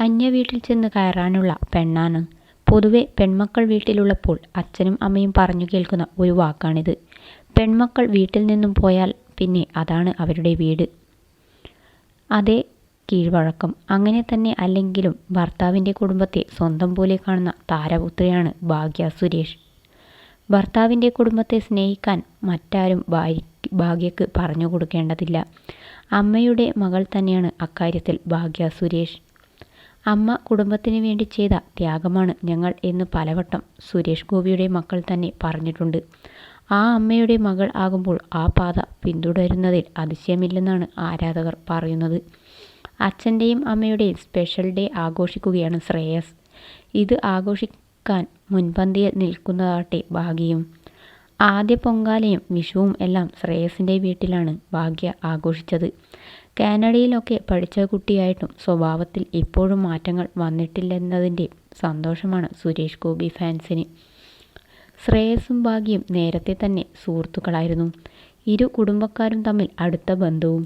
അന്യ വീട്ടിൽ ചെന്ന് കയറാനുള്ള പെണ്ണാണ്. പൊതുവെ പെൺമക്കൾ വീട്ടിലുള്ളപ്പോൾ അച്ഛനും അമ്മയും പറഞ്ഞു കേൾക്കുന്ന ഒരു വാക്കാണിത്. പെൺമക്കൾ വീട്ടിൽ നിന്നും പോയാൽ പിന്നെ അതാണ് അവരുടെ വീട്. അതേ കീഴ്വഴക്കം. അങ്ങനെ തന്നെ അല്ലെങ്കിലും ഭർത്താവിൻ്റെ കുടുംബത്തെ സ്വന്തം പോലെ കാണുന്ന താരപുത്രിയാണ് ഭാഗ്യ സുരേഷ്. ഭർത്താവിൻ്റെ കുടുംബത്തെ സ്നേഹിക്കാൻ മറ്റാരും ഭാഗ്യക്ക് പറഞ്ഞു കൊടുക്കേണ്ടതില്ല. അമ്മയുടെ മകൾ തന്നെയാണ് അക്കാര്യത്തിൽ ഭാഗ്യ സുരേഷ്. അമ്മ കുടുംബത്തിന് വേണ്ടി ചെയ്ത ത്യാഗമാണ് ഞങ്ങൾ എന്ന് പലവട്ടം സുരേഷ് ഗോപിയുടെ മക്കൾ തന്നെ പറഞ്ഞിട്ടുണ്ട്. ആ അമ്മയുടെ മകൾ ആകുമ്പോൾ ആ പാത പിന്തുടരുന്നതിൽ അതിശയമില്ലെന്നാണ് ആരാധകർ പറയുന്നത്. അച്ഛൻ്റെയും അമ്മയുടെയും സ്പെഷ്യൽ ഡേ ആഘോഷിക്കുകയാണ് ശ്രേയസ്. ഇത് ആഘോഷിക്കാൻ മുൻപന്തിയിൽ നിൽക്കുന്നതാട്ടെ ഭാഗ്യയും. ആദ്യ പൊങ്കാലയും വിഷുവും എല്ലാം ശ്രേയസിൻ്റെ വീട്ടിലാണ് ഭാഗ്യ ആഘോഷിച്ചത്. കാനഡയിലൊക്കെ പഠിച്ച കുട്ടിയായിട്ടും സ്വഭാവത്തിൽ ഇപ്പോഴും മാറ്റങ്ങൾ വന്നിട്ടില്ലെന്നതിൻ്റെ സന്തോഷമാണ് സുരേഷ് ഗോപി ഫാൻസിന്. ശ്രേയസും ഭാഗ്യയും നേരത്തെ തന്നെ സുഹൃത്തുക്കളായിരുന്നു. ഇരു കുടുംബക്കാരും തമ്മിൽ അടുത്ത ബന്ധവും.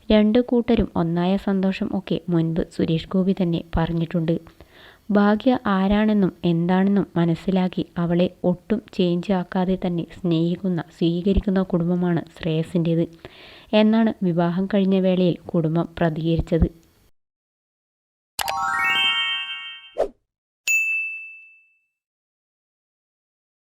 രണ്ട് കൂട്ടരും ഒന്നായ സന്തോഷം ഒക്കെ മുൻപ് സുരേഷ് ഗോപി തന്നെ പറഞ്ഞിട്ടുണ്ട്. ഭാഗ്യ ആരാണെന്നും എന്താണെന്നും മനസ്സിലാക്കി അവളെ ഒട്ടും ചേഞ്ച് ആക്കാതെ തന്നെ സ്വീകരിക്കുന്ന കുടുംബമാണ് ശ്രേയസിൻ്റേത് എന്നാണ് വിവാഹം കഴിഞ്ഞ വേളയിൽ കുടുംബം പ്രതികരിച്ചത്.